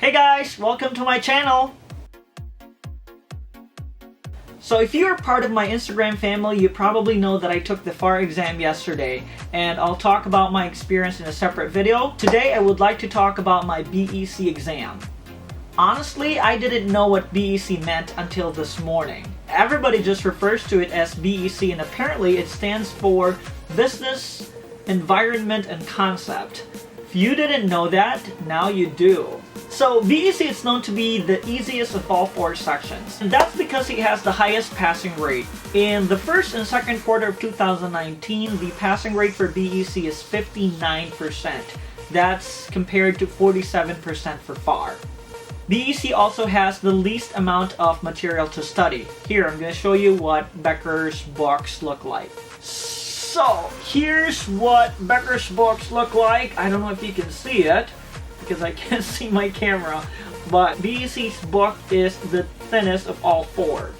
Hey guys, welcome to my channel! So if you are part of my Instagram family, you probably know that I took the FAR exam yesterday, and I'll talk about my experience in a separate video. Today I would like to talk about my BEC exam. Honestly, I didn't know what BEC meant until this morning. Everybody just refers to it as BEC, and apparently it stands for Business, Environment, and Concept. If you didn't know that, now you do. So BEC is known to be the easiest of all 4 sections, and that's because it has the highest passing rate. In the first and second quarter of 2019, the passing rate for BEC is 59%. That's compared to 47% for FAR. BEC also has the least amount of material to study. Here, I'm going to show you what Becker's books look like. So, here's what Becker's books look like. I don't know if you can see it, because I can't see my camera, but BEC's book is the thinnest of all 4.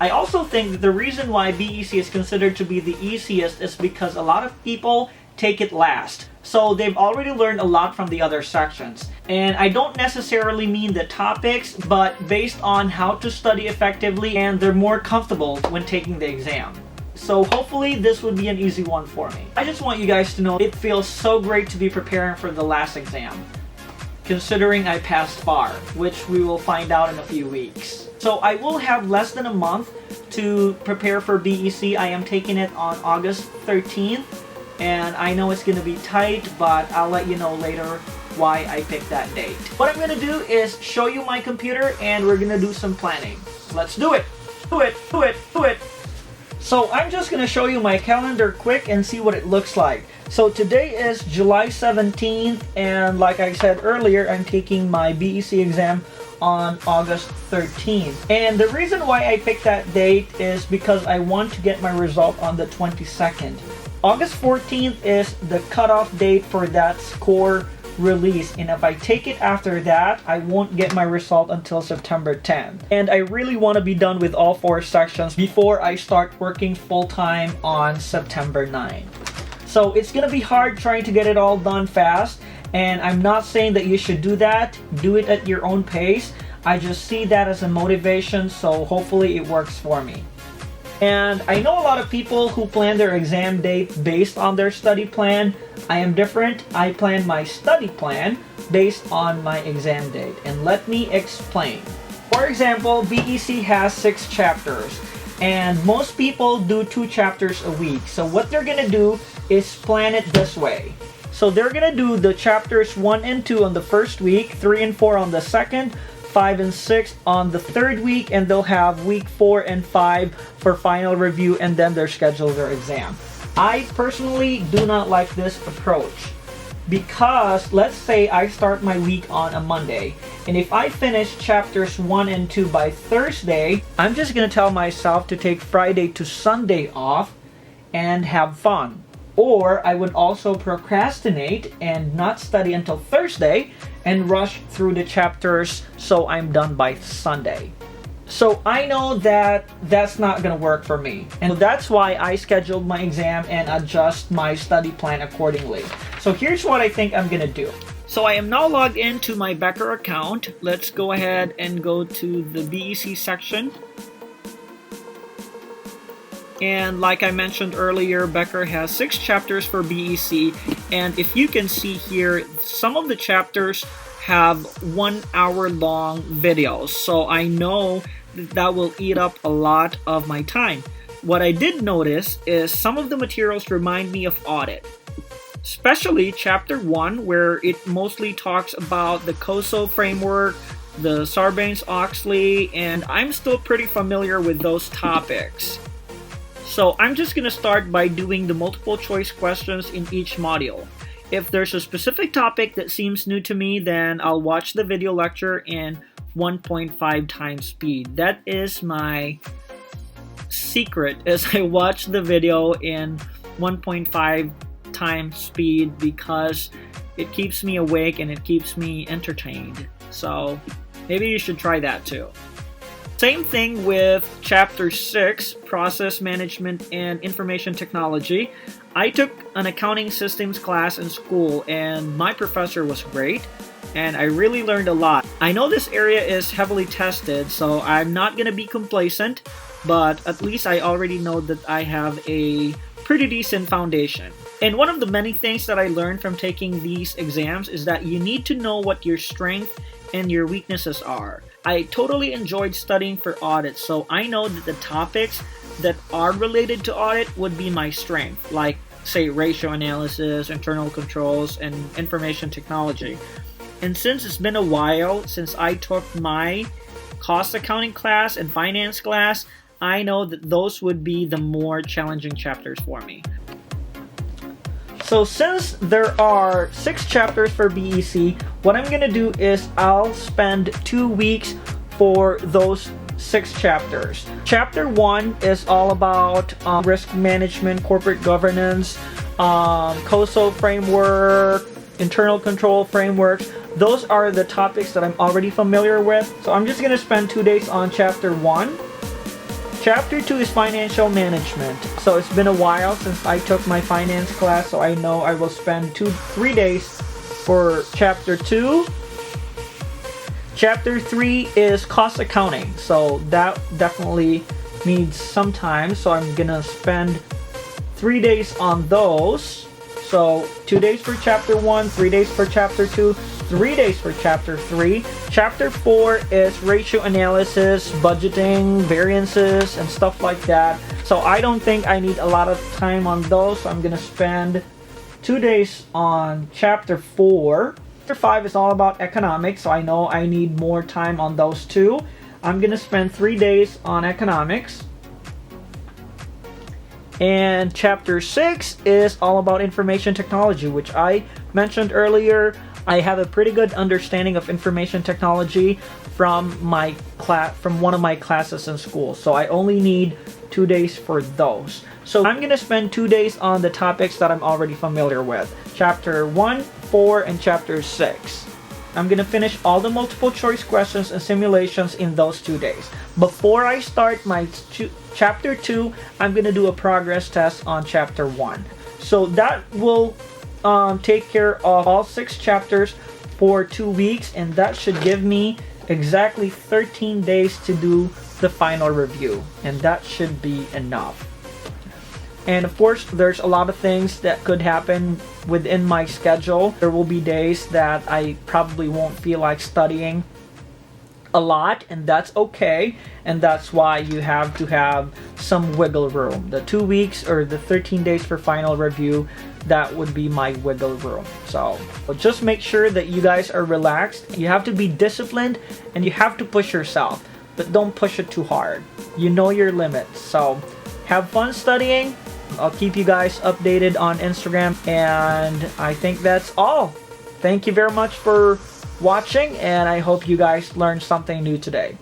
I also think that the reason why BEC is considered to be the easiest is because a lot of people take it last. So they've already learned a lot from the other sections. And I don't necessarily mean the topics, but based on how to study effectively, and they're more comfortable when taking the exam. So hopefully this would be an easy one for me. I just want you guys to know it feels so great to be preparing for the last exam, considering I passed FAR, which we will find out in a few weeks. So I will have less than a month to prepare for BEC. I am taking it on August 13th. And I know it's going to be tight, but I'll let you know later why I picked that date. What I'm going to do is show you my computer, and we're going to do some planning. Let's do it! Do it! Do it! Do it! So I'm just going to show you my calendar quick and see what it looks like. So today is July 17th, and like I said earlier, I'm taking my BEC exam on August 13th. And the reason why I picked that date is because I want to get my result on the 22nd. August 14th is the cutoff date for that score release, and if I take it after that, I won't get my result until September 10th. And I really want to be done with all 4 sections before I start working full-time on September 9th. So it's gonna be hard trying to get it all done fast, and I'm not saying that you should do that. Do it at your own pace. I just see that as a motivation, so hopefully it works for me. And I know a lot of people who plan their exam date based on their study plan. I am different. I plan my study plan based on my exam date. And let me explain. For example, BEC has 6 chapters, and most people do 2 chapters a week. So what they're gonna do is plan it this way. So they're gonna do the chapters 1 and 2 on the first week, 3 and 4 on the second, 5 and 6 on the third week, and they'll have week 4 and 5 for final review, and then they'll schedule their exam. I personally do not like this approach, because let's say I start my week on a Monday, and if I finish chapters 1 and 2 by Thursday, I'm just gonna tell myself to take Friday to Sunday off and have fun. Or I would also procrastinate and not study until Thursday and rush through the chapters so I'm done by Sunday. So I know that that's not gonna work for me. And that's why I scheduled my exam and adjust my study plan accordingly. So here's what I think I'm gonna do. So I am now logged into my Becker account. Let's go ahead and go to the BEC section. And like I mentioned earlier, Becker has 6 chapters for BEC, and if you can see here, some of the chapters have 1 hour long videos, so I know that will eat up a lot of my time. What I did notice is some of the materials remind me of audit, especially chapter 1, where it mostly talks about the COSO framework, the Sarbanes-Oxley, and I'm still pretty familiar with those topics. So I'm just going to start by doing the multiple choice questions in each module. If there's a specific topic that seems new to me, then I'll watch the video lecture in 1.5 times speed. That is my secret, as I watch the video in 1.5 times speed, because it keeps me awake and it keeps me entertained. So maybe you should try that too. Same thing with Chapter 6, Process Management and Information Technology. I took an accounting systems class in school, and my professor was great. and I really learned a lot. I know this area is heavily tested, so I'm not gonna be complacent, but at least I already know that I have a pretty decent foundation. And one of the many things that I learned from taking these exams is that you need to know what your strengths and your weaknesses are. I totally enjoyed studying for audit, so I know that the topics that are related to audit would be my strength, like say ratio analysis, internal controls, and information technology. And since it's been a while since I took my cost accounting class and finance class, I know that those would be the more challenging chapters for me. So since there are 6 chapters for BEC, what I'm gonna do is I'll spend 2 weeks for those 6 chapters. Chapter 1 is all about risk management, corporate governance, COSO framework, internal control frameworks. Those are the topics that I'm already familiar with. So I'm just gonna spend 2 days on chapter 1. Chapter 2 is financial management. So it's been a while since I took my finance class, so I know I will spend 3 days for chapter 2. Chapter 3 is cost accounting, so that definitely needs some time, so I'm gonna spend 3 days on those. So 2 days for chapter 1, 3 days for chapter 2, 3 days for chapter 3. Chapter 4 is ratio analysis, budgeting, variances, and stuff like that. So I don't think I need a lot of time on those, so I'm gonna spend 2 days on chapter 4. Chapter 5 is all about economics, so I know I need more time on those too. I'm gonna spend 3 days on economics. And chapter 6 is all about information technology, which I mentioned earlier. I have a pretty good understanding of information technology from one of my classes in school, so I only need 2 days for those. So I'm gonna spend 2 days on the topics that I'm already familiar with. Chapter 1, 4, and chapter 6. I'm gonna finish all the multiple choice questions and simulations in those 2 days. Before I start my chapter 2, I'm gonna do a progress test on chapter 1. So that will take care of all 6 chapters for 2 weeks, and that should give me exactly 13 days to do the final review, and that should be enough. And of course, there's a lot of things that could happen within my schedule. There will be days that I probably won't feel like studying a lot, and that's okay, and that's why you have to have some wiggle room. The 2 weeks or the 13 days for final review, that would be my wiggle room. So just make sure that you guys are relaxed. You have to be disciplined and you have to push yourself, but don't push it too hard. You know your limits. So have fun studying. I'll keep you guys updated on Instagram, and I think that's all. Thank you very much for watching, and I hope you guys learned something new today.